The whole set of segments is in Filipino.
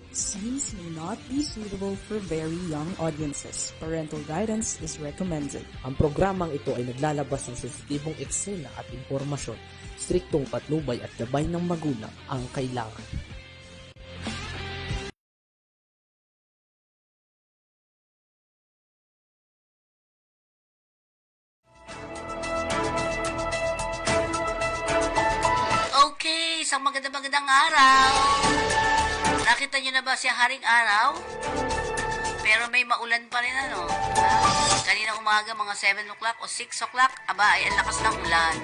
Scenes may not be suitable for very young audiences. Parental guidance is recommended. Ang programang ito ay naglalabas ng sensitibong eksena at impormasyon. Striktong patnubay at gabay ng magulang ang kailangan. Okay, isang magandang araw. Nakita nyo na ba si Haring Araw? Pero may maulan pa rin Kanina umaga mga 7 o'clock o 6 o'clock, aba ay ang lakas ng ulan.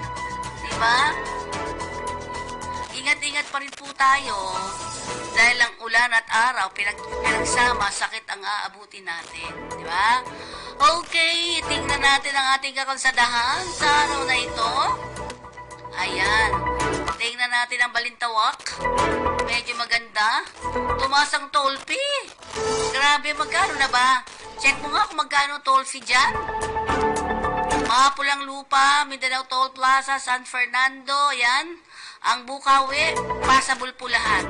Diba? Ingat-ingat pa rin po tayo dahil ang ulan at araw pinagsama, sakit ang aabutin natin. Diba? Okay, tingnan natin ang ating kakalsadahan sa araw na ito. Ayan. Tingnan natin ang Balintawak. Medyo maganda. Tumaas ang toll fee. Grabe, magkano na ba? Check mo nga kung magkano toll fee dyan. Mga Pulang Lupa, Mindanao Toll Plaza, San Fernando, yan. Ang Bukawi, passable po lahat.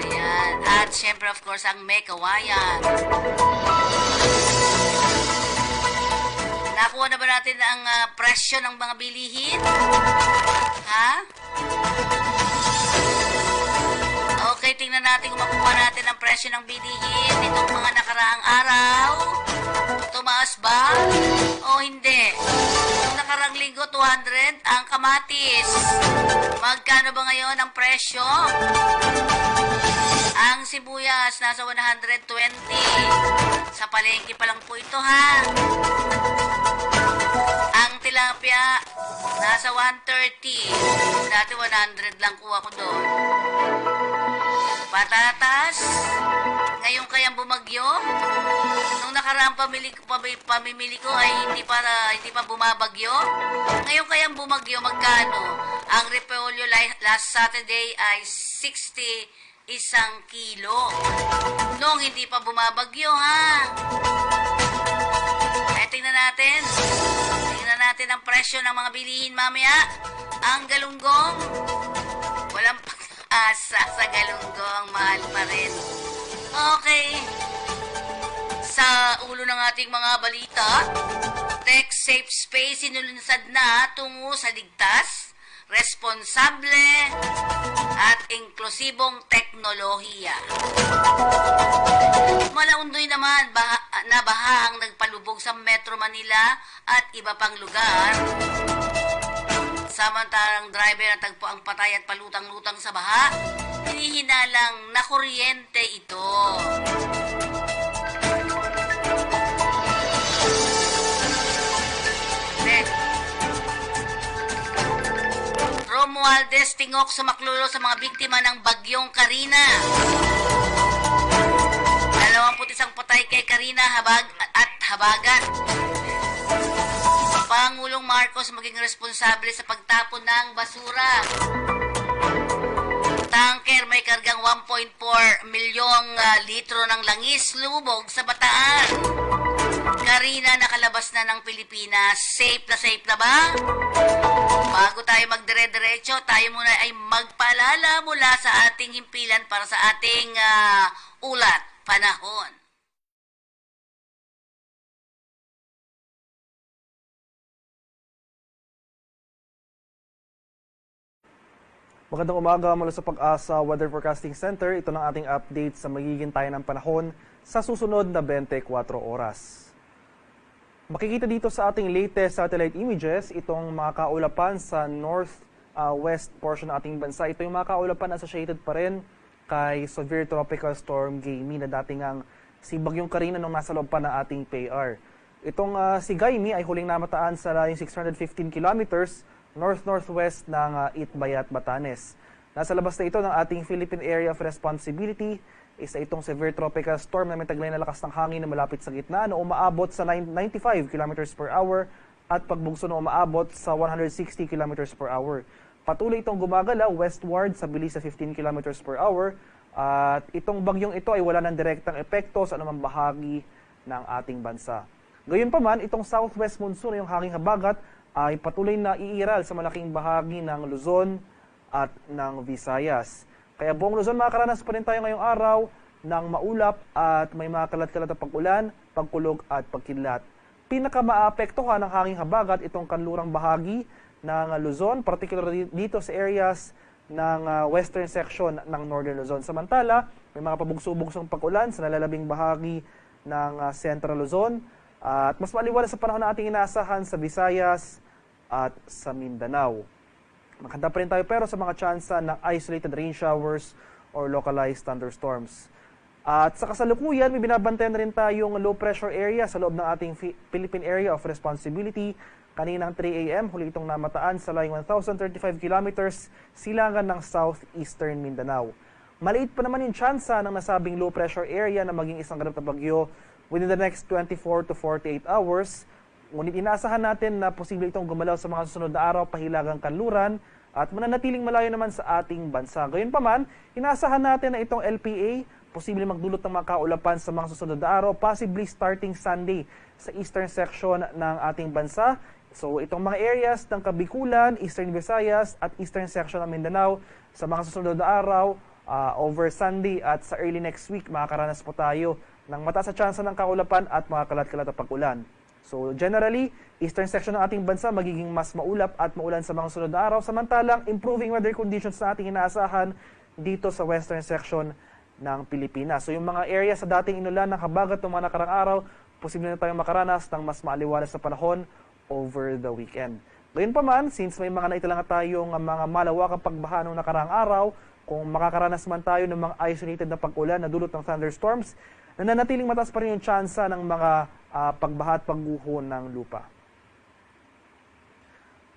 Ayan. At syempre, of course, ang Mekawayan. Nakuha na ba natin ang presyo ng mga bilihin? Ha? Okay, tingnan natin kung makuha natin ang presyo ng bilihin nitong mga nakaraang araw. Tumaas ba? O hindi? Nung nakaraang linggo, 200 ang kamatis. Magkano ba ngayon ang presyo? Ang sibuyas, nasa 120. Sa palengke pa lang po ito, ha? Ang tilapia, nasa 130. Dati 100 lang kuha ko doon. Patatas, ngayon kayang bumagyo. Nung nakaraang pamimili ko ay hindi pa bumabagyo. Ngayon kayang bumagyo, magkano? Ang repolyo last Saturday ay 60 isang kilo. Nung hindi pa bumabagyo, ha? Tingnan natin. Tingnan natin ang presyo ng mga bilihin mamaya. Ang galunggong, walang pag-asa sa galunggong. Mahal pa rin. Okay. Sa ulo ng ating mga balita, Tech Safe Space sinulunsad na tungo sa ligtas, responsable, at inklusibong teknolohiya. Malaundoy naman na baha ang nagpalubog sa Metro Manila at iba pang lugar. Samantalang driver na tagpo ang patay at palutang-lutang sa baha, hinihinalang na kuryente ito. Romualdez tingok sumaklulo sa mga biktima ng bagyong Karina. 21 patay kay Karina at Habagat. Pangulong Marcos maging responsable sa pagtapon ng basura. Tanker may kargang 1.4 milyong litro ng langis lubog sa Bataan. Karina nakalabas na ng Pilipinas. Safe na ba? Bago tayo magdire-diretso, tayo muna ay magpaalala mula sa ating himpilan para sa ating ulat panahon. Magandang umaga mula sa Pag-asa Weather Forecasting Center. Ito ng ating update sa magiging tayo ng panahon sa susunod na 24 oras. Makikita dito sa ating latest satellite images itong mga kaulapan sa northwest portion ng ating bansa. Ito yung mga kaulapan associated pa rin kay Severe Tropical Storm Gaimi na dating ang si Bagyong Karina nung nasa loob pa ng ating PAR. Itong si Gaimi ay huling namataan sa layong 615 kilometers north-northwest ng Itbayat, Batanes. Nasa labas na ito ng ating Philippine Area of Responsibility. Isa itong severe tropical storm na may taglay na lakas ng hangin na malapit sa gitna na umaabot sa 95 km per hour at pagbugso na umaabot sa 160 km per hour. Patuloy itong gumagala westward sa bilis sa 15 km per hour at itong bagyong ito ay wala ng direktang epekto sa anumang bahagi ng ating bansa. Gayunpaman, itong southwest monsoon na yung hanging habagat ay patuloy na iiral sa malaking bahagi ng Luzon at ng Visayas. Kaya buong Luzon makakaranas pa rin tayo ngayong araw ng maulap at may mga kalat-kalat na pag-ulan, pagkulog at pagkidlat. Pinakamaapektuhan ng hanging habagat itong kanlurang bahagi ng Luzon, particularly dito sa areas ng western section ng Northern Luzon. Samantala, may mga pabugso-bugsong pag-ulan sa nalalabing bahagi ng Central Luzon at mas maliwanag sa panahon na ating inaasahan sa Visayas at sa Mindanao. Makahanda pa rin tayo pero sa mga tsansa ng isolated rain showers or localized thunderstorms. At sa kasalukuyan, may binabantayan na rin tayong low pressure area sa loob ng ating Philippine Area of Responsibility. Kaninang 3 a.m., huli itong namataan sa layong 1,035 kilometers silangan ng southeastern Mindanao. Maliit pa naman yung tsansa ng nasabing low pressure area na maging isang ganap na bagyo within the next 24 to 48 hours. Ngunit inaasahan natin na posible itong gumalaw sa mga susunod na araw pahilagang kanluran at mananatiling malayo naman sa ating bansa. Gayunpaman, inaasahan natin na itong LPA posible magdulot ng mga kaulapan sa mga susunod na araw, possibly starting Sunday sa eastern section ng ating bansa. So itong mga areas ng Kabikulan, Eastern Visayas at eastern section ng Mindanao sa mga susunod na araw, over Sunday at sa early next week, makakaranas po tayo ng mataas na tsansa ng kaulapan at mga kalat-kalat na pag-ulan. So generally, eastern section ng ating bansa magiging mas maulap at maulan sa mga sunod na araw, samantalang improving weather conditions na ating inaasahan dito sa western section ng Pilipinas. So yung mga area sa dating inulan ng habagat ng mga nakarang araw, posible na tayong makaranas ng mas maaliwalas na panahon over the weekend. Gayunpaman, since may mga naitala nga tayong mga malawakang pagbaha noong nakarang araw, kung makakaranas man tayo ng mga isolated na pag-ulan na dulot ng thunderstorms, nananatiling mataas pa rin yung tsansa ng mga pagbaha at pagguho ng lupa.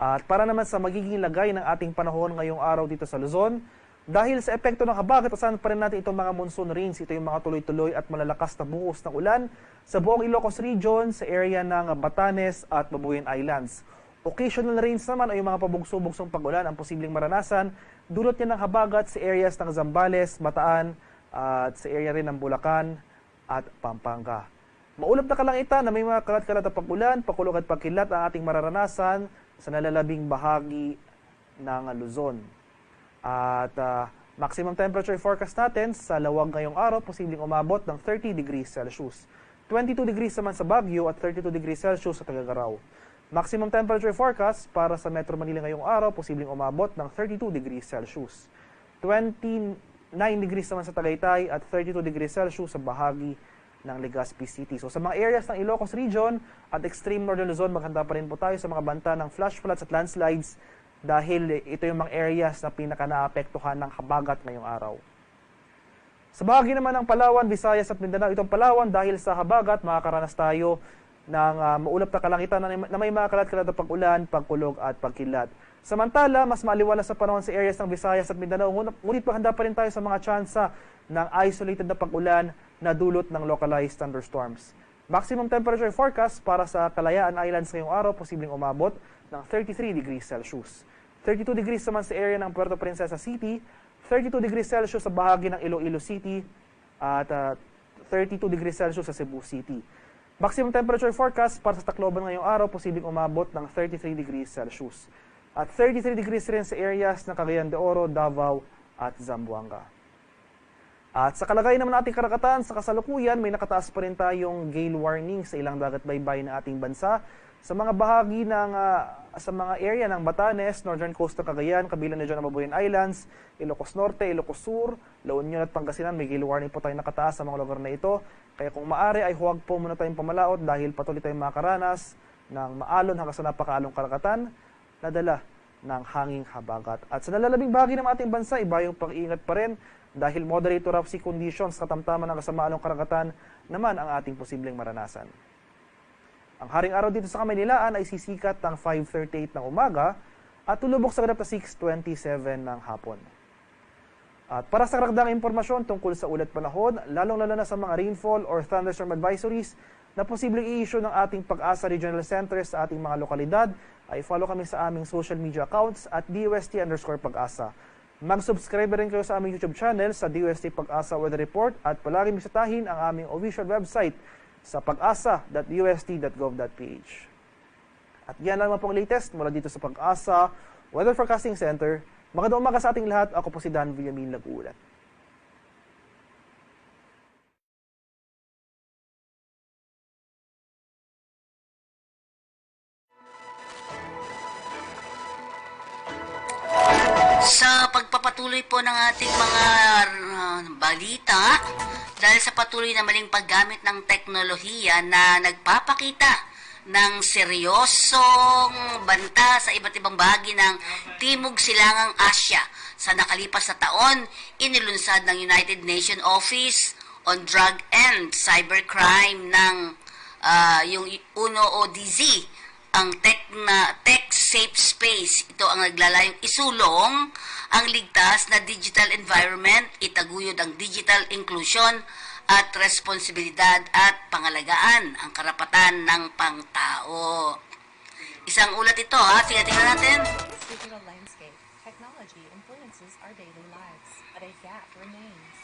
At para naman sa magiging lagay ng ating panahon ngayong araw dito sa Luzon, dahil sa epekto ng habagat, asahan pa rin natin itong mga monsoon rains. Ito yung mga tuloy-tuloy at malalakas na buhos ng ulan sa buong Ilocos Region, sa area ng Batanes at Babuyan Islands. Occasional rains naman ay yung mga pabugso-bugsong pag-ulan ang posibleng maranasan. Dulot niya ng habagat sa areas ng Zambales, Bataan at sa area rin ng Bulacan at Pampanga. Maulap na kalangitan na may mga kalat-kalat na pag-ulan, pakulog at pagkilat ang ating mararanasan sa nalalabing bahagi ng Luzon. At maximum temperature forecast natin sa Lawag ngayong araw, posibleng umabot ng 30 degrees Celsius. 22 degrees naman sa Baguio at 32 degrees Celsius sa Tuguegarao. Maximum temperature forecast para sa Metro Manila ngayong araw, posibleng umabot ng 32 degrees Celsius. 29 degrees naman sa Tagaytay at 32 degrees Celsius sa bahagi ng Legazpi City. So sa mga areas ng Ilocos Region at extreme Northern Luzon, maghanda pa rin po tayo sa mga banta ng flash floods at landslides dahil ito yung mga areas na pinaka-naapektuhan ng habagat ngayong araw. Sa bahagi naman ng Palawan, Visayas at Mindanao, itong Palawan dahil sa habagat, makakaranas tayo ng maulap na kalangitan na may mga kalat-kalat na pag-ulan, pagkulog at pagkilat. Samantala, mas maliwanag sa panahon sa areas ng Visayas at Mindanao, ngunit handa pa rin tayo sa mga tsansa ng isolated na pag-ulan na dulot ng localized thunderstorms. Maximum temperature forecast para sa Kalayaan Islands ngayong araw, posibleng umabot ng 33 degrees Celsius. 32 degrees naman sa area ng Puerto Princesa City, 32 degrees Celsius sa bahagi ng Iloilo City, at 32 degrees Celsius sa Cebu City. Maximum temperature forecast para sa Tacloban ngayong araw, posibleng umabot ng 33 degrees Celsius. At 33 degrees rin sa areas ng Cagayan de Oro, Davao at Zamboanga. At sa kalagayan naman ating karagatan, sa kasalukuyan, may nakataas pa rin tayong gale warning sa ilang dagat baybay ng ating bansa. Sa mga bahagi ng sa mga area ng Batanes, Northern Coast ng Cagayan, kabilang na dyan ang Babuyan Islands, Ilocos Norte, Ilocos Sur, La Union at Pangasinan, may gale warning po tayong nakataas sa mga lugar na ito. Kaya kung maaari ay huwag po muna tayong pamalaot dahil patuloy tayong makakaranas ng maalon hanggang sa napakaalong karagatan na dala ng hanging habagat. At sa nalalabing bahagi ng ating bansa, iba yung pag-iingat pa rin dahil moderate to rough sea conditions, katamtaman ng kasamaalong karagatan naman ang ating posibleng maranasan. Ang haring araw dito sa Kamaynilaan ay sisikat ng 5:38 ng umaga at tulubok sa ganap na 6:27 ng hapon. At para sa karagdagang impormasyon tungkol sa ulat panahon, lalong-lalo na sa mga rainfall or thunderstorm advisories na posibleng i-issue ng ating Pag-asa Regional Center sa ating mga lokalidad, ay follow kami sa aming social media accounts at DUST_Pag-asa. Mag-subscribe rin kayo sa aming YouTube channel sa DUST Pag-asa Weather Report at palagi bisitahin ang aming official website sa pag-asa.ust.gov.ph. At yan lang pong latest mula dito sa Pag-asa Weather Forecasting Center Magandang umaga sa ating lahat. Ako po si Dan Villamin nag-uulat. Sa pagpapatuloy po ng ating mga balita, dahil sa patuloy na maling paggamit ng teknolohiya na nagpapakita ng seryosong banta sa iba't ibang bahagi ng Timog Silangang Asya. Sa nakalipas na taon, inilunsad ng United Nations Office on Drug and Cybercrime ng yung UNODC ang Tech Safe Space. Ito ang naglalayong isulong ang ligtas na digital environment, itaguyod ang digital inclusion at responsibilidad at pangalagaan ang karapatan ng pangtao. Isang ulat ito, ha? Sige, tingnan natin. Digital landscape, technology influences our daily lives, but a gap remains.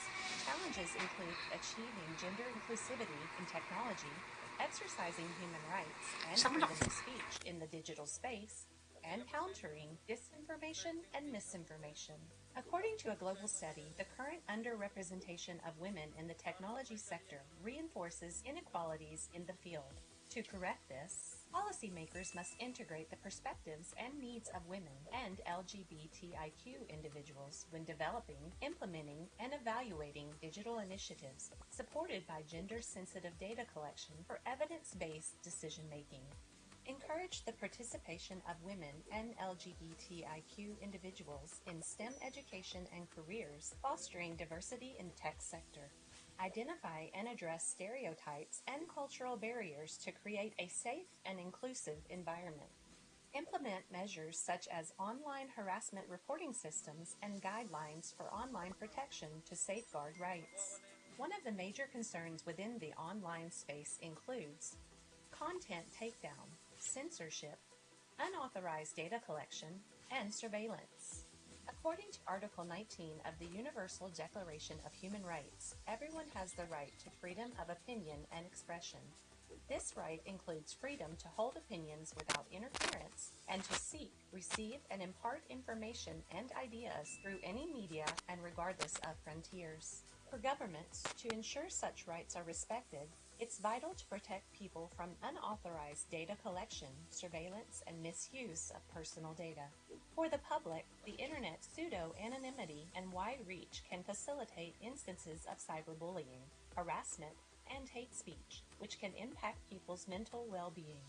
Challenges include achieving gender inclusivity in technology, exercising human rights and freedom of speech in the digital space, and countering disinformation and misinformation. According to a global study, the current underrepresentation of women in the technology sector reinforces inequalities in the field. To correct this, policymakers must integrate the perspectives and needs of women and LGBTIQ individuals when developing, implementing, and evaluating digital initiatives supported by gender-sensitive data collection for evidence-based decision-making. Encourage the participation of women and LGBTIQ individuals in STEM education and careers, fostering diversity in tech sector. Identify and address stereotypes and cultural barriers to create a safe and inclusive environment. Implement measures such as online harassment reporting systems and guidelines for online protection to safeguard rights. One of the major concerns within the online space includes content takedown, censorship, unauthorized data collection, and surveillance. According to Article 19 of the Universal Declaration of Human Rights, everyone has the right to freedom of opinion and expression. This right includes freedom to hold opinions without interference and to seek, receive, and impart information and ideas through any media and regardless of frontiers. For governments to ensure such rights are respected, it's vital to protect people from unauthorized data collection, surveillance, and misuse of personal data. For the public, the Internet's pseudo-anonymity and wide reach can facilitate instances of cyberbullying, harassment, and hate speech, which can impact people's mental well-being.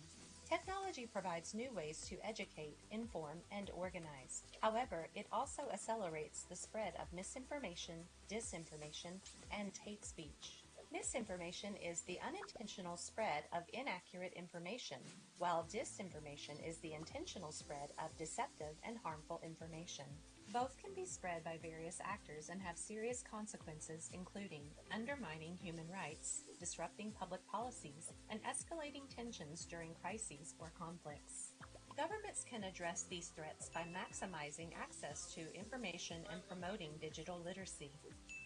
Technology provides new ways to educate, inform, and organize. However, it also accelerates the spread of misinformation, disinformation, and hate speech. Misinformation is the unintentional spread of inaccurate information, while disinformation is the intentional spread of deceptive and harmful information. Both can be spread by various actors and have serious consequences, including undermining human rights, disrupting public policies, and escalating tensions during crises or conflicts. Governments can address these threats by maximizing access to information and promoting digital literacy,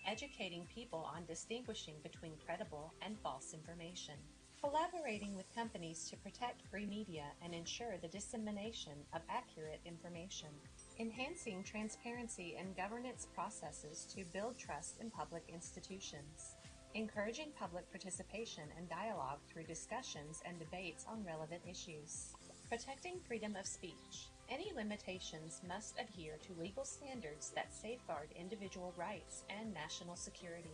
educating people on distinguishing between credible and false information, collaborating with companies to protect free media and ensure the dissemination of accurate information, enhancing transparency and governance processes to build trust in public institutions, encouraging public participation and dialogue through discussions and debates on relevant issues, protecting freedom of speech. Any limitations must adhere to legal standards that safeguard individual rights and national security.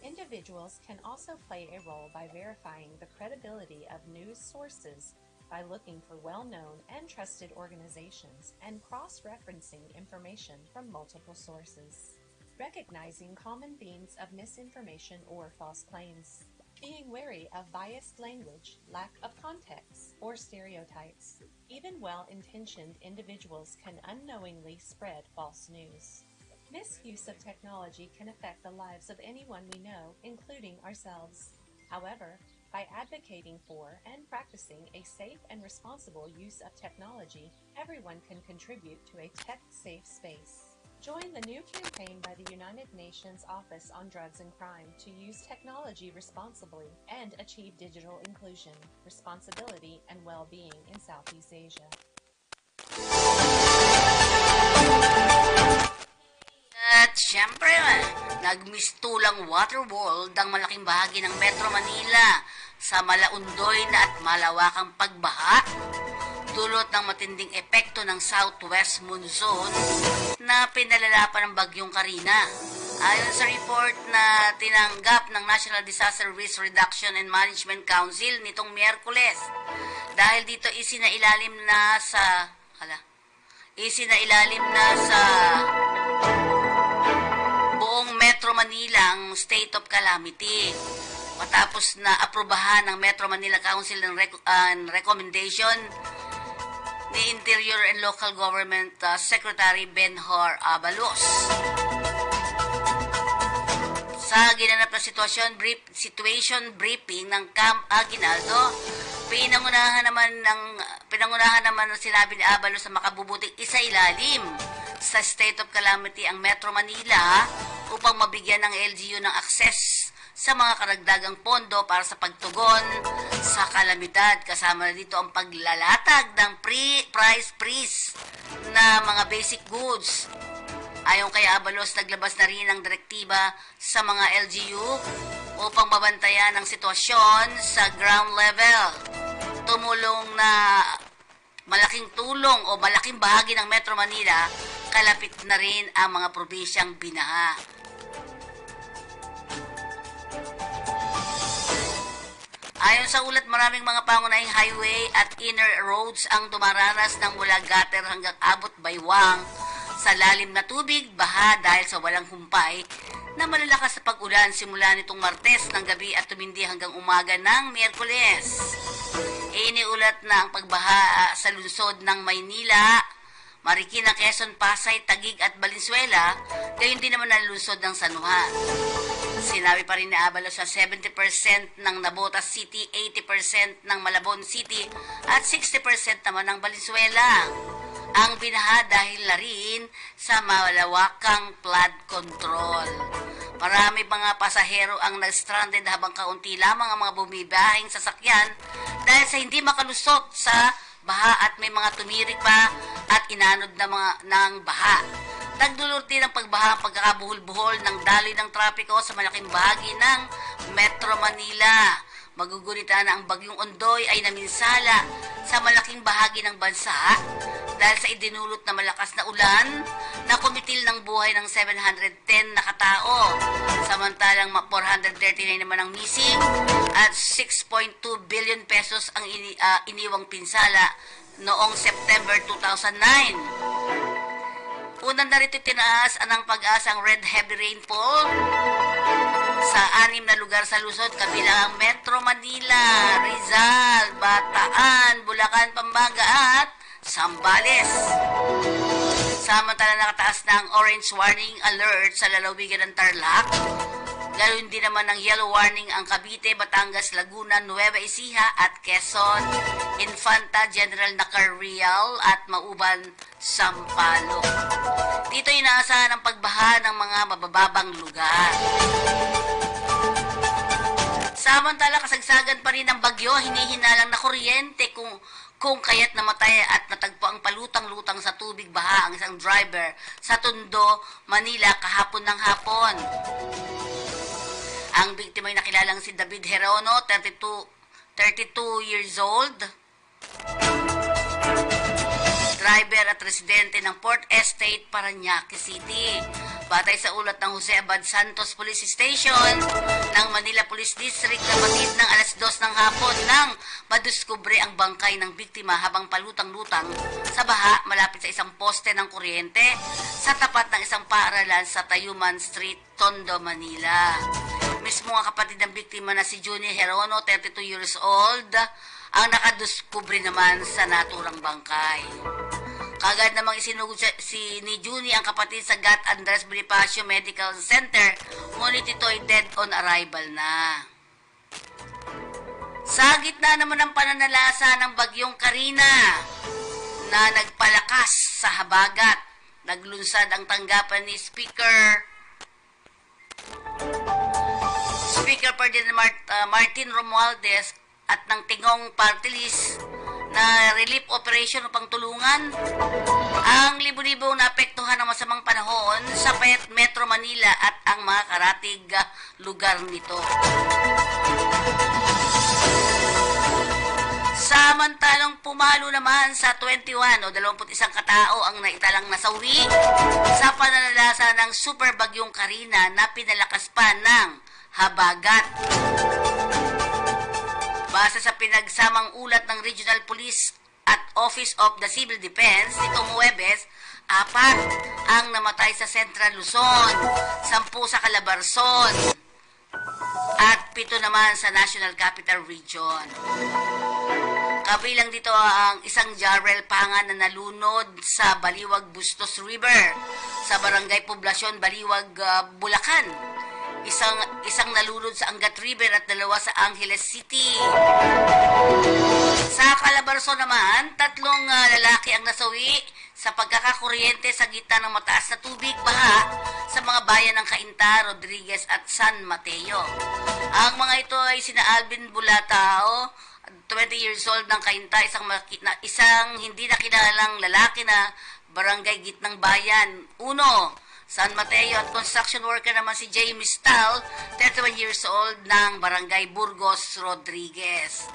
Individuals can also play a role by verifying the credibility of news sources by looking for well-known and trusted organizations and cross-referencing information from multiple sources. Recognizing common themes of misinformation or false claims. Being wary of biased language, lack of context, or stereotypes. Even well-intentioned individuals can unknowingly spread false news. Misuse of technology can affect the lives of anyone we know, including ourselves. However, by advocating for and practicing a safe and responsible use of technology, everyone can contribute to a tech-safe space. Join the new campaign by the United Nations Office on Drugs and Crime to use technology responsibly and achieve digital inclusion, responsibility, and well-being in Southeast Asia. Nagmistulang Waterworld ang malaking bahagi ng Metro Manila sa malaundoy na at malawakang pagbaha dulot ng matinding epekto ng southwest monsoon na pinalala pa ng bagyong Karina. Ayon sa report na tinanggap ng National Disaster Risk Reduction and Management Council nitong Miyerkules, dahil dito isinailalim na sa buong Metro Manila ang state of calamity. Matapos na aprubahan ng Metro Manila Council ng recommendation ni Interior and Local Government Secretary Benhur Abalos. Sa ginanap na situation briefing ng Camp Aguinaldo, pinangunahan naman sinabi ni Abalos sa makabubuting isailalim sa state of calamity ang Metro Manila upang mabigyan ng LGU ng access sa mga karagdagang pondo para sa pagtugon sa kalamidad. Kasama na dito ang paglalatag ng price freeze na mga basic goods. Ayon kay Abalos, naglabas na rin ng direktiba sa mga LGU upang mabantayan ang sitwasyon sa ground level. Tumulong na malaking tulong o malaking bahagi ng Metro Manila, kalapit na rin ang mga probinsyang binaha. Ayon sa ulat, maraming mga pangunahing highway at inner roads ang dumaranas ng mula gutter hanggang abot baywang sa lalim na tubig, baha dahil sa walang humpay na malalakas sa pag-ulan simula nitong Martes ng gabi at tumindi hanggang umaga ng Miyerkules. Iniulat na ang pagbaha sa lungsod ng Maynila, Marikina, Quezon, Pasay, Taguig at Valenzuela, gayon din naman ang lungsod ng San Juan. Sinabi pa rin ni Abalos sa 70% ng Navotas City, 80% ng Malabon City at 60% naman ng Valenzuela ang binaha dahil na rin sa malawakang flood control. Marami mga pasahero ang nag-stranded habang kaunti lamang ang mga bumibahing sasakyan dahil sa hindi makalusot sa baha at may mga tumirik pa at inanod na ng baha. Nagdulot din ang pagbaha ang pagkakabuhol-buhol ng daloy ng trapiko sa malaking bahagi ng Metro Manila. Magugunita na ang bagyong Ondoy ay naminsala sa malaking bahagi ng bansa dahil sa idinulot na malakas na ulan na kumitil ng buhay ng 710 na katao. Samantalang 439 naman ang missing at 6.2 billion pesos ang iniwang pinsala noong September 2009. Unang narito tinaas ang pag-asang red heavy rainfall sa 6 na lugar sa Luzon, kabilang ang Metro Manila, Rizal, Bataan, Bulacan, Pampanga at Zambales. Samantala nakataas na ang orange warning alert sa lalawigan ng Tarlac. Ganoon din naman ang yellow warning ang Cavite, Batangas, Laguna, Nueva Ecija at Quezon, Infanta, General Nacarreal at Mauban, Sampaloc. Dito inaasahan ang pagbaha ng mga mabababang lugar. Samantala, kasagsagan pa rin ng bagyo, hinihinalang na kuryente kung kaya't namatay at natagpo ang palutang-lutang sa tubig baha ang isang driver sa Tondo, Manila kahapon ng hapon. Ang biktima ay nakilalang si David Herono, 32 years old, driver at residente ng Port Estate, Parañaque City. Batay sa ulat ng Jose Abad Santos Police Station ng Manila Police District, kapatid ng alas 2 ng hapon nang madiskubre ang bangkay ng biktima habang palutang-lutang sa baha malapit sa isang poste ng kuryente sa tapat ng isang paaralan sa Tayuman Street, Tondo, Manila. Mismo ang kapatid ng biktima na si Juni Herono, 32 years old, ang nakadiskubre naman sa naturang bangkay. Kagad namang isinugod ni Juni ang kapatid sa Gat Andres Bonifacio Medical Center, ngunit ito ay dead on arrival na. Sa gitna naman ng pananalasa ng bagyong Karina na nagpalakas sa habagat, naglunsad ang tanggapan ni Speaker Ferdinand Martin Romualdez at ng Tingong Party List na relief operation upang tulungan ang libo-libong naapektuhan ng masamang panahon sa Metro Manila Manila at ang mga karatig lugar nito. Samantalang pumalo naman sa 21 o 21 katao ang naitalang nasawi sa pananalasa ng super bagyong Karina na pinalakas pa ng habagat. Base sa pinagsamang ulat ng Regional Police at Office of the Civil Defense nitong Huwebes, 4 ang namatay sa Central Luzon, 10 sa Calabarzon, at 7 naman sa National Capital Region. Kabilang dito ang isang Jarrel Pangan na nalunod sa Baliwag Bustos River sa Barangay Poblasyon Baliwag, Bulacan. Isang nalunod sa Angat River at 2 sa Angeles City. Sa Calabarzon naman, 3 lalaki ang nasawi sa pagkakakuryente sa gitna ng mataas na tubig baha sa mga bayan ng Cainta, Rodriguez at San Mateo. Ang mga ito ay sina Alvin Bulatao, 20 years old ng Cainta, isang hindi nakilalang lalaki na barangay Gitnang Bayan, 1, San Mateo, at construction worker naman si James Tal, 31 years old ng barangay Burgos, Rodriguez.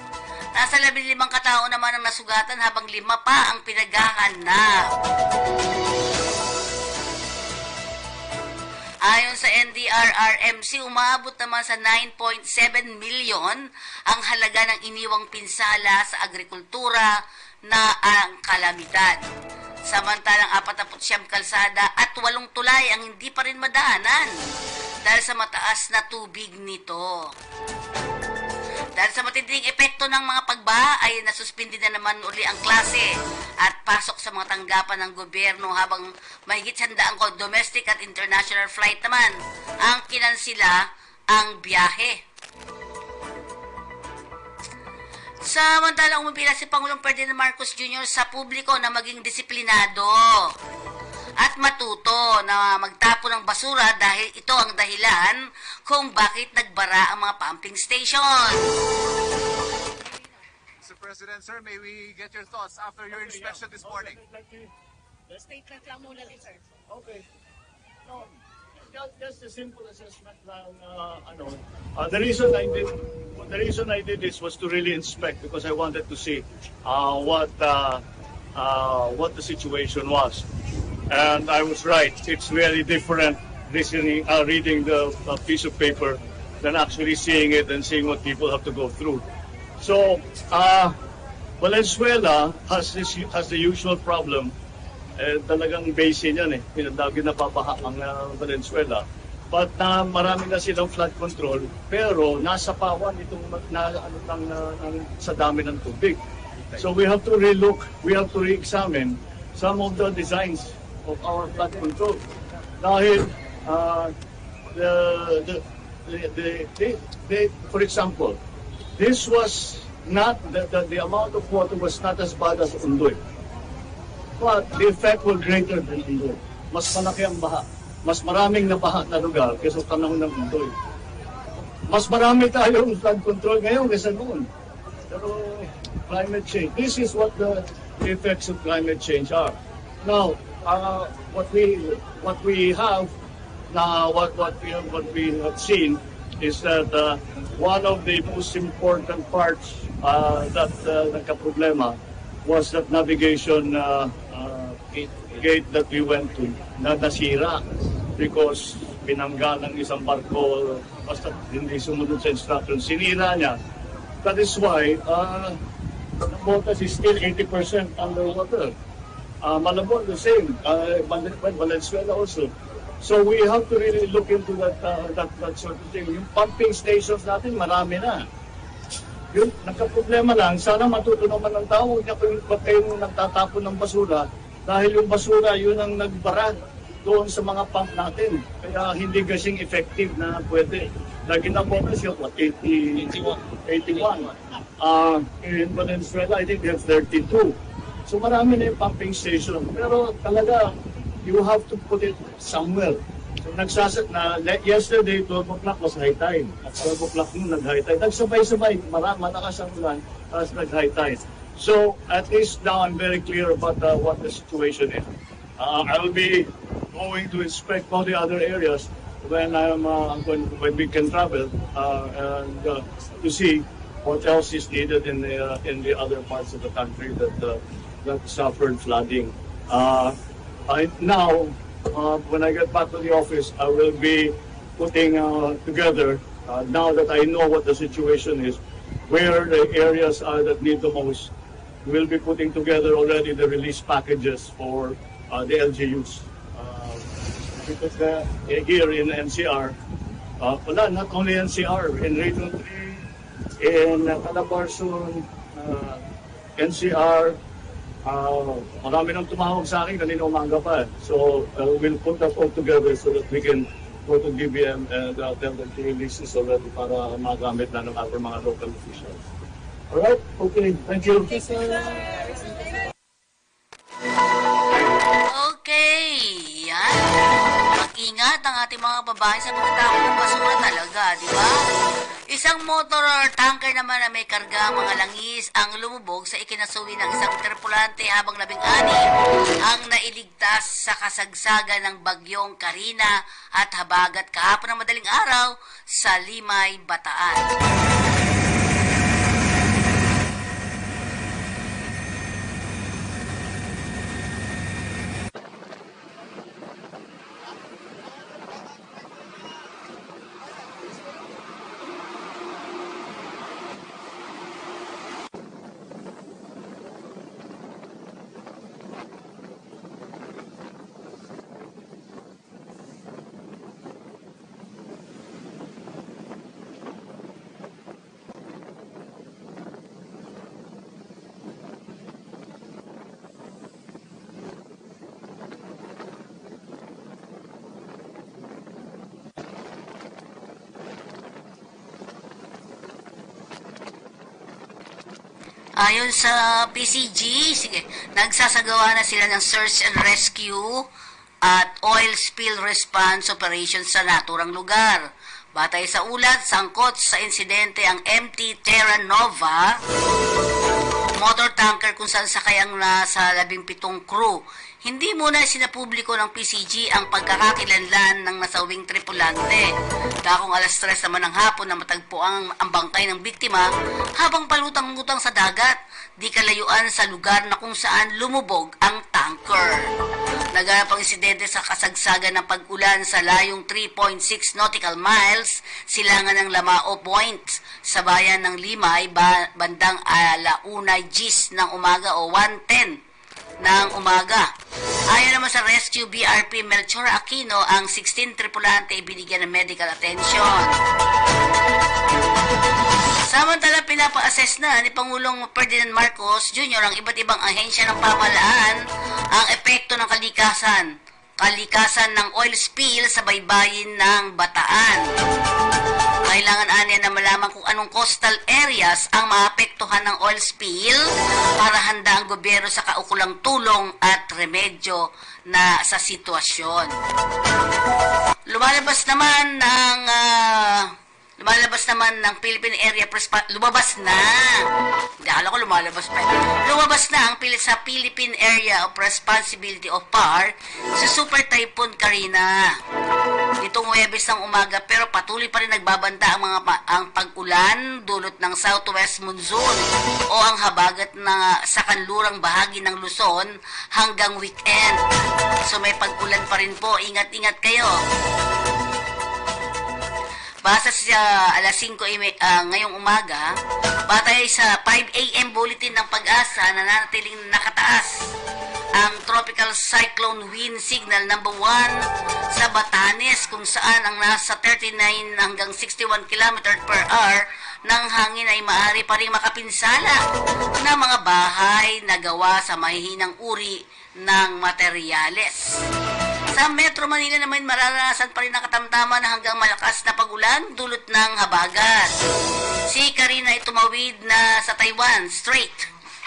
Nasa 15 katao naman ang nasugatan habang 5 pa ang pinaghahanap. Ayon sa NDRRMC, umabot naman sa 9.7 milyon ang halaga ng iniwang pinsala sa agrikultura na ang kalamidad. Samantalang 49 kalsada at 8 tulay ang hindi pa rin madaanan dahil sa mataas na tubig nito. Dahil sa matinding epekto ng mga pagbaha ay nasuspindi na naman uli ang klase at pasok sa mga tanggapan ng gobyerno habang mahigit 100 domestic at international flight naman ang kinansila ang biyahe. Samantalang umipila si Pangulong Ferdinand Marcos Jr. sa publiko na maging disiplinado at matuto na magtapo ng basura dahil ito ang dahilan kung bakit nagbara ang mga pumping station. Mr. President, sir, may we get your thoughts after your inspection this morning? Statement lang muna, sir. Okay. No, just a simple assessment lang. The reason I did this was to really inspect because I wanted to see what the situation was. And I was right. It's really different reading the piece of paper than actually seeing it and seeing what people have to go through. So, Valenzuela has the usual problem. Talagang basin yan lagi napabaha ang Valenzuela. But marami na silang flood control, pero nasa pawan itong sa dami ng tubig. So we have to relook, we have to re-examine some of the designs of our flood control. Dahil for example, this was not the amount of water was not as bad as Undoy. But the effect was greater than Undoy. Mas malaki ang baha. Mas maraming nabaha na lugar kaysa panahon ng Undoy. Mas marami tayong flood control ngayon kaysa noon. Pero climate change, this is what the effects of climate change are. Now, what we have now, what we have seen is that one of the most important parts that nagka-problema was that navigation gate that we went to na nasira because binangga ng isang barko basta hindi sumunod sa instruction, sinira niya. That is why Botas is still 80% underwater. Malabon the same, Valenzuela also. So we have to really look into that sort of thing. Yung pumping stations natin, marami na. Yung nagka-problema lang, sana matuto naman ng tao, huwag kayong nagtatapon ng basura dahil yung basura yun ang nagbara doon sa mga pump natin. Kaya hindi kasing effective na pwede. Lagi na po kasi 81. In Valenzuela, I think they have 32. So marami na yung pumping station. Pero talaga, you have to put it somewhere. So yesterday, 12 o'clock was high tide. At 12 o'clock nung nag-high tide. Nagsabay-sabay, malakas ang ulan, tapos nag-high tide. So at least now I'm very clear about what the situation is. I will be going to inspect all the other areas when when we can travel and to see what else is needed in the other parts of the country that suffered flooding. Now, when I get back to the office, I will be putting together, now that I know what the situation is, where the areas are that need the most. We'll be putting together already the release packages for the LGUs. Because here in NCR, not only NCR, in Region 3, in Calabarzon, NCR, marami nang tumawag sa akin kanina umaga pa. So we'll put that all together so that we can go to DBM and tell them to release this already para magamit na ng ating mga local officials. Alright? Okay. Thank you. Okay, yan. Mag-ingat ang ating mga babae sa pagkatapon ng basura talaga, di ba? Isang motor or tanker naman na may karga mga langis ang lumubog sa ikinasuwi ng isang tripulante habang 16 ang nailigtas sa kasagsagan ng bagyong Karina at habagat kahapon ng madaling araw sa Limay, Bataan. Ayon sa PCG, nagsasagawa na sila ng search and rescue at oil spill response operations sa naturang lugar. Batay sa ulat, sangkot sa insidente ang MT Terra Nova motor tanker kung saan sakayang nasa 17 crew. Hindi muna sinapubliko ng PCG ang pagkakakilanlan ng nasawing tripulante. Dakong 3:00 naman ng hapon na matagpo ang bangkay ng biktima habang palutang-lutang sa dagat, di kalayuan sa lugar na kung saan lumubog ang tanker. Naganap ang insidente sa kasagsagan ng pag-ulan sa layong 3.6 nautical miles, silangan ng Lamao Point sa bayan ng Limay, bandang 1:00 GIS ng umaga o 1:10 ng umaga. Ayon naman sa Rescue BRP Melchor Aquino, ang 16 tripulante ibinigyan ng medical attention. Samantala, pinapa-assess na ni Pangulong Ferdinand Marcos Jr. ang iba't ibang ahensya ng pamahalaan ang epekto ng kalikasan ng oil spill sa baybayin ng Bataan. Kailangan aniya na malaman kung anong coastal areas ang maapektuhan ng oil spill para handa ang gobyerno sa kaukulang tulong at remedyo na sa sitwasyon. Lumalabas naman ng Philippine Area lumabas na ang sa Philippine Area of Responsibility of PAR sa Super Typhoon Karina itong Huwebes ng umaga, pero patuloy pa rin nagbabanta ang pag-ulan dulot ng southwest monsoon o ang habagat na sa kanlurang bahagi ng Luzon hanggang weekend. So may pag-ulan pa rin po, ingat-ingat kayo. Basta sa 5 ngayong umaga, batay sa 5 a.m. bulletin ng Pag-asa na nanatiling nakataas ang Tropical Cyclone Wind Signal number 1 sa Batanes kung saan ang nasa 39 hanggang 61 km per hour ng hangin ay maaari pa rin makapinsala ng mga bahay na gawa sa mahihinang uri ng materyales. Sa Metro Manila naman mararanasan pa rin ang katamtaman hanggang malakas na pagulan dulot ng habagat. Si Karina ay tumawid na sa Taiwan Strait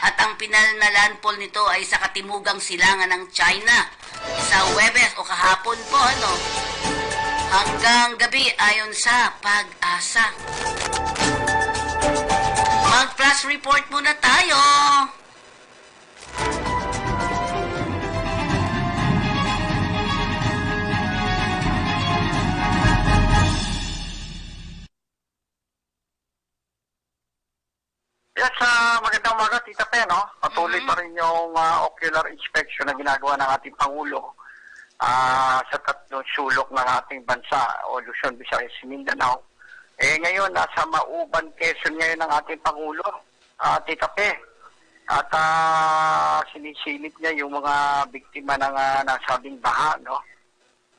at ang pinal na landfall nito ay sa katimugang silangan ng China. Sa Huwebes o kahapon po hanggang gabi ayon sa Pag-asa. Mag-flash report muna tayo. no? Patuloy pa rin yung ocular inspection na ginagawa ng ating Pangulo sa tatlong sulok ng ating bansa, o Luzon, Visayas, Mindanao. Ngayon, nasa Mauban, Quezon ngayon ng ating Pangulo, Tita Pe. At sinisilip niya yung mga biktima ng nasabing baha, no?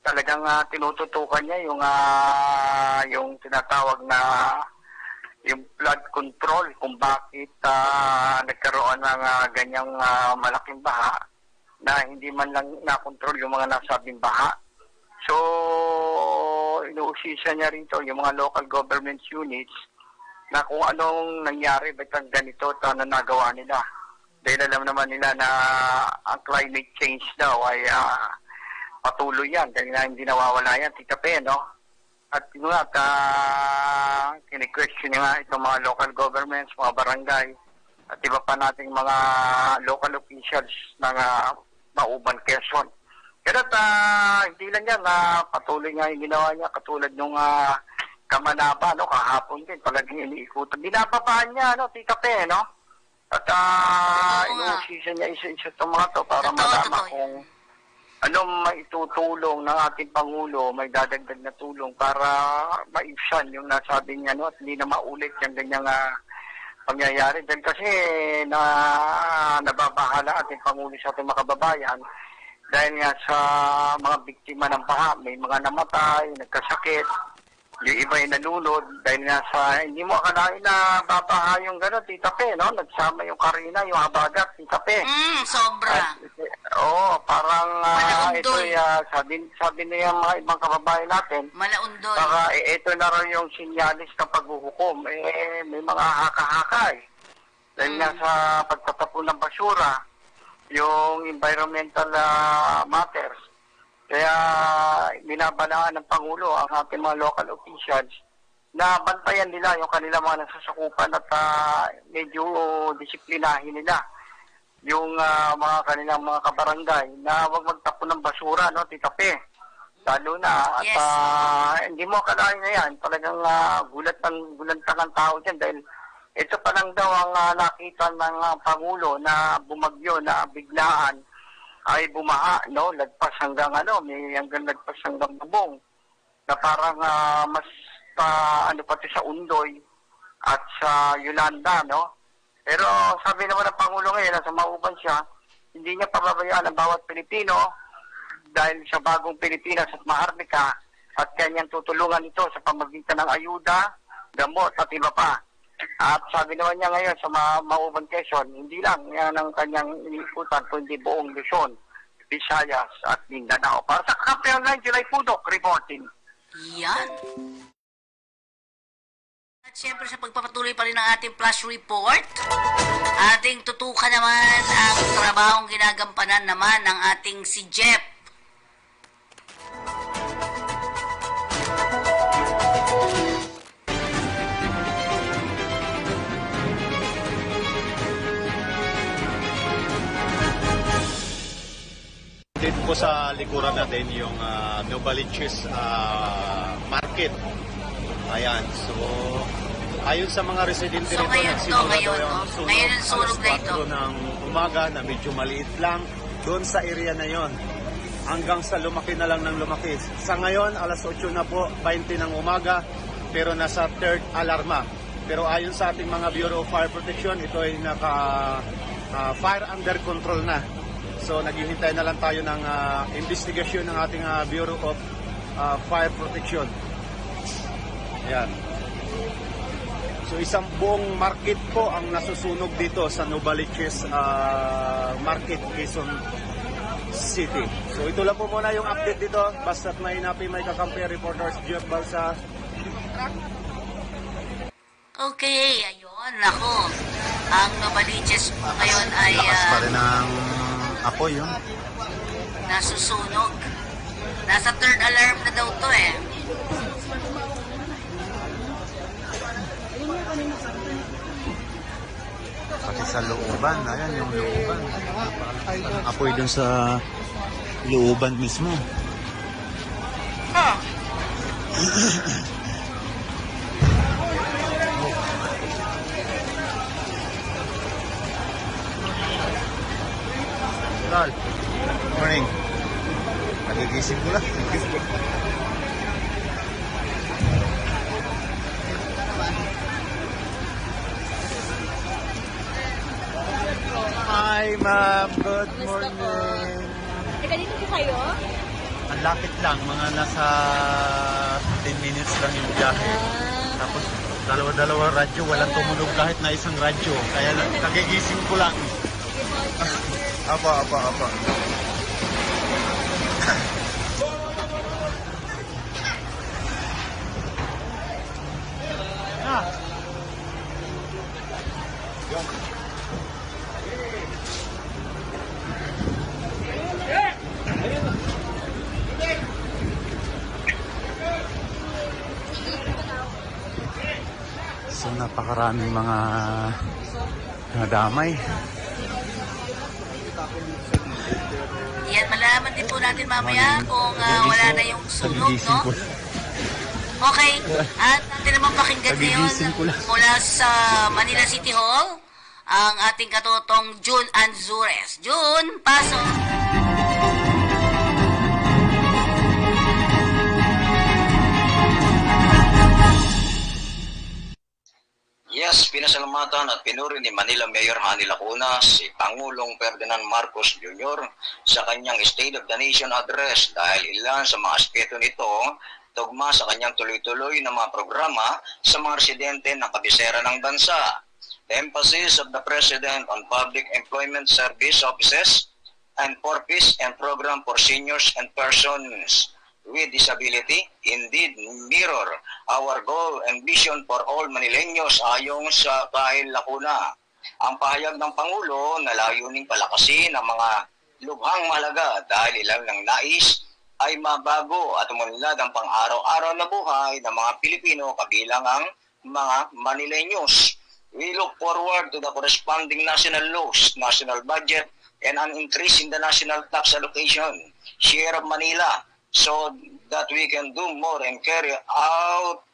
Talagang tinututukan niya yung tinatawag na yung flood control, kung bakit nagkaroon ng ganyang malaking baha na hindi man lang nakontrol yung mga nasabing baha. So, inuusisa niya rito yung mga local government units na kung anong nangyari, ba't ang ganito at nagawa nila. Dahil alam naman nila na ang climate change daw ay patuloy yan. Dahil na hindi nawawala yan, Tita Pe, no? At yun nga, kini-question niya nga itong mga local governments, mga barangay, at iba pa nating mga local officials ng Mauban, Quezon. Pero hindi lang yan, patuloy nga yung ginawa niya, katulad nung Kamanaba, no, kahapon din, talagang iniikutan. Binababaan niya, no, Tita Pe, no? At inuusisa niya isa-isa itong mga to para malaman kung anong maitutulong ng ating Pangulo, may dadagdag na tulong para maibsan yung nasabi niya, no, at hindi na maulit yung ganyang pangyayari. Dahil kasi nababahala ating Pangulo sa ating mga kababayan dahil nga sa mga biktima ng baha, may mga namatay, nagkasakit, yung iba ay nalunod dahil nga sa, hindi mo akalain na babaha yung gano'n, Tita Pe, no? Nagsama yung Karina, yung Habagat, Tita Pe. Sobra. Parang ito ay, sabi na yung mga ibang kababayan natin, Malaundoy. baka ito na rin yung sinyalis ng paghuhukom. May mga haka-haka eh. Dahil nga sa pagtatapon ng basura, yung environmental matters. Kaya binabalaan ng Pangulo ang ating mga local officials na bantayan nila yung kanilang mga nasasakupan at medyo disiplinahin nila yung mga kanilang mga kabarangay na huwag magtapon ng basura, no, Tita Pe? Lalo na at hindi mo akalain na yan, talagang gulantang ang tao dyan dahil ito pa lang daw ang nakita ng Pangulo na bumagyo na biglaan ay bumaha, no, lagpas hanggang may hanggang lagpas hanggang bubong na parang mas pati sa Undoy at sa Yolanda, no. Pero sabi naman ng Pangulo ngayon, nasa Mauban siya, hindi niya pababayaan ang bawat Pilipino dahil sa bagong Pilipinas at Maharlika at kanyang tutulungan ito sa pamagitan ng ayuda, gamot at iba pa. At sabi naman niya ngayon sa Mauban, Quezon, hindi lang yan ang kanyang iniikutan, kundi buong Luzon, Visayas at Mindanao. Para sa Kampiyon 9, July Pudok, reporting. Yan. At syempre sa pagpapatuloy pa rin ng ating flash report, ating tutukan naman ang trabahong ginagampanan naman ng ating si Jeff. Dito po sa likuran natin yung Novaliches Market. Ayan, so ayon sa mga residente So, rito, ngayon nagsimula daw no? yung sunog Ngayon ang sunog na alas ito. 4 ng umaga na medyo maliit lang doon sa area na yon. Hanggang sa lumaki na lang ng lumaki. Sa ngayon, alas 8 na po, 20 ng umaga, pero nasa third alarma. Pero ayon sa ating mga Bureau of Fire Protection, ito ay fire under control na. So naghihintay na lang tayo ng investigasyon ng ating Bureau of Fire Protection. Yan. So isang buong market po ang nasusunog dito sa Novaliches Market, Quezon City. So ito lang po muna yung update dito. Basta't may kakampi, reporters Jeff Balsa. Okay, ayun, ako. Ang Novaliches po ngayon ay Lakas pa rin ang apoy yun. nasusunog. Nasa third alarm na daw to eh. Pati sa looban, ayan yung looban. Apoy dun sa looban mismo. Kagigising ko lang. Hi, ma'am. Good morning. Teka, dito po kayo? Ang lapit lang, mga nasa 10 minutes lang yung biyahe. Tapos dalawa-dalawa radyo, walang tumunog kahit na isang radyo. Kaya kagigising ko lang. Apa. So napakaraming mga nadamay. Yan, malalaman din po natin mamaya kung wala na yung sunog, no? Okay, at natin naman pakinggan ngayon mula sa Manila City Hall ang ating katutong June Anzures. June, pasok! Yes, pinasalamatan at pinuri ni Manila Mayor Hani Lacuna si Pangulong Ferdinand Marcos Jr. sa kanyang State of the Nation address dahil ilan sa mga aspeto nito tugma sa kanyang tuloy-tuloy na mga programa sa mga residente ng kabisera ng bansa. The emphasis of the President on public employment service offices and purpose and program for seniors and persons with disability indeed mirror our goal and vision for all Manileños ayon sa Kahil Lacuna. Ang pahayag ng Pangulo na layuning palakasin ang mga lubhang mahalaga dahil ilang ng nais ay mabago at umunlad ang pang-araw-araw na buhay ng mga Pilipino kabilang ang mga Manileños. We look forward to the corresponding national laws, national budget, and an increase in the national tax allocation share of Manila so that we can do more and carry out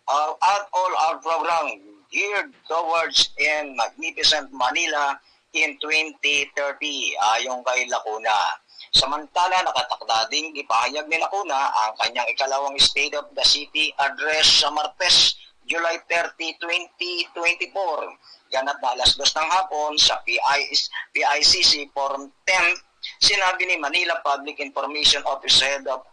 all our program geared towards in magnificent Manila in 2030 ayon kay Lacuna. Samantala, nakatakda ding ipahayag ni Lacuna ang kanyang ikalawang State of the City address sa Martes, July 30, 2024. Ganap na alas 2 ng hapon sa PICC Forum 10, sinabi ni Manila Public Information Office Head of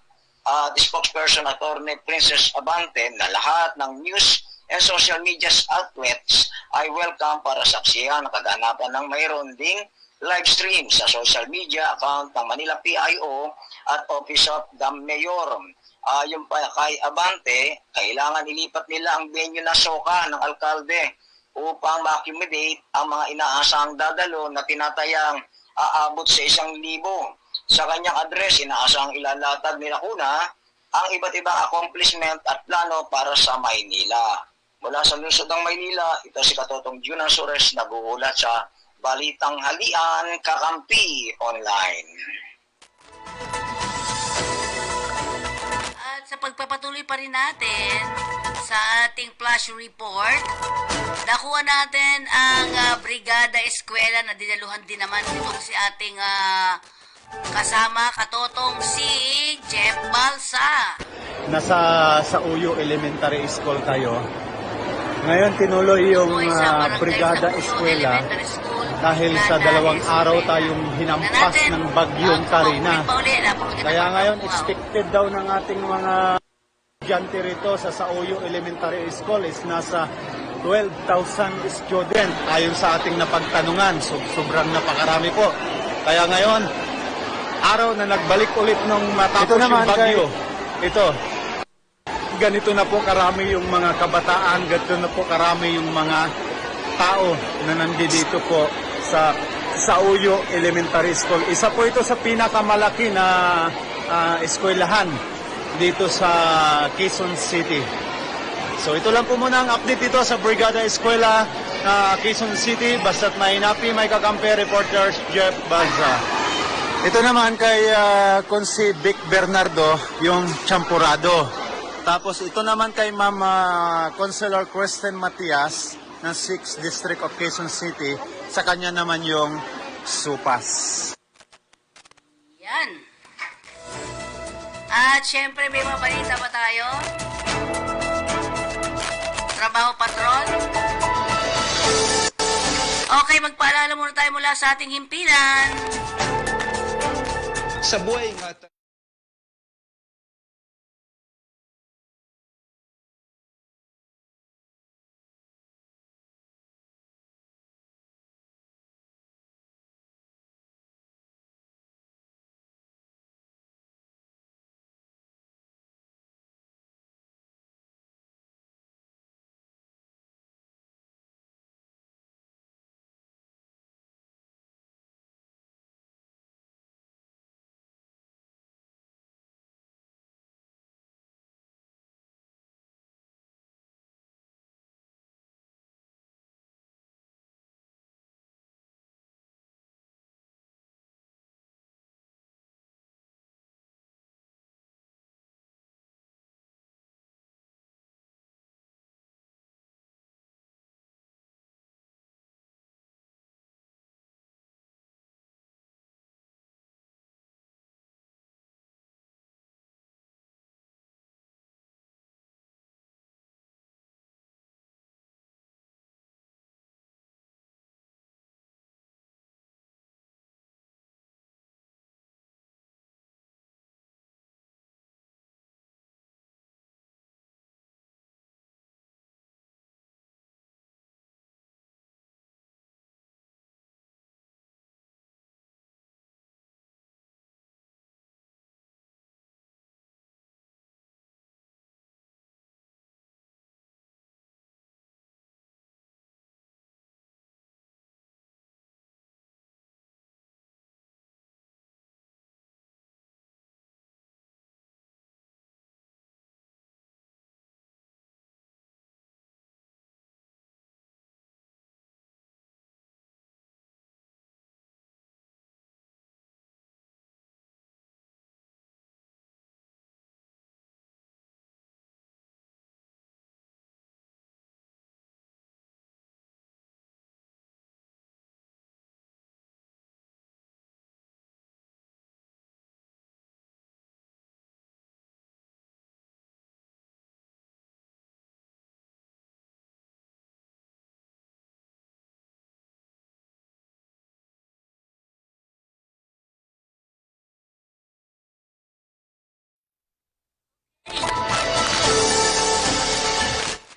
the spokesperson Attorney Princess Abante na lahat ng news and social media outlets ay welcome para saksihan ang kaganapan ng mayroon ding live stream sa social media account ng Manila PIO at Office of the Mayor. Yung kay Abante, kailangan ilipat nila ang venue na soka ng alkalde upang ma-accommodate ang mga inaasahang dadalo na tinatayang aabot sa 1,000. Sa kanyang address, inaasahang ilalatag ni Lacuna ang iba't ibang accomplishment at plano para sa Maynila. Mula sa lungsod ng Maynila, ito si Katotong June Anzures nag-uulat sa Balitang Halian, Kakampi Online. At sa pagpapatuloy pa rin natin sa ating flash report, nakuha natin ang Brigada Eskwela na dinaluhan din naman itong si ating kasama katotong si Jeff Balsa. Nasa sa Uyo Elementary School tayo. Ngayon tinuloy yung Brigada Eskwela dahil sa 2 araw tayong hinampas ng bagyong Karina. Kaya ngayon expected daw ng ating mga estudyante rito sa Sauyo Elementary School is nasa 12,000 student ayon sa ating napagtanungan. Sobrang napakarami po. Kaya ngayon, araw na nagbalik ulit nung matapos yung bagyo. Ito, ganito na po karami yung mga kabataan, ganito na po karami yung mga tao na nandito po sa Sauyo Elementary School. Isa po ito sa pinakamalaki na eskwelahan dito sa Quezon City. So ito lang po muna ang update dito sa Brigada Eskwela Quezon City. Basta't may hinapi, may kakampi, reporters Jeff Balza. Ito naman kay Consi Vic Bernardo, yung champurado. Tapos ito naman kay Ma'am Consular Kristen Matias ng 6th District of Quezon City. Sa kanya naman yung supas. Yan. At syempre, may mga balita pa tayo. Trabaho patrol. Okay, magpaalala muna tayo mula sa ating himpilan. Sa buhay nga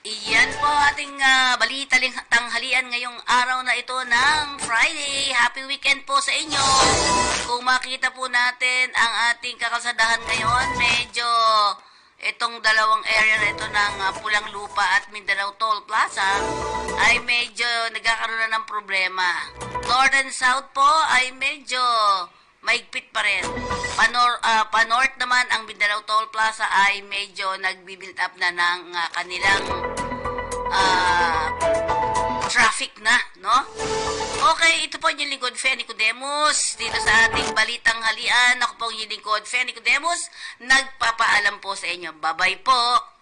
Iyan po ating balita tanghalian ngayong araw na ito ng Friday. Happy weekend po sa inyo. Kung makita po natin ang ating kakalsadahan ngayon, medyo itong dalawang area na ito ng Pulang Lupa at Mindanao Toll Plaza ay medyo nagkakaroon na ng problema. North and South po ay medyo maigpit pa rin. Pa-north naman ang Mindanao Toll Plaza ay medyo nagbi-build up na ng kanilang traffic na, no? Okay, ito po yung lingkod Fe Nicodemus dito sa ating balitang halian. Ako po yung lingkod Fe Nicodemus, nagpapaalam po sa inyo. Bye-bye po.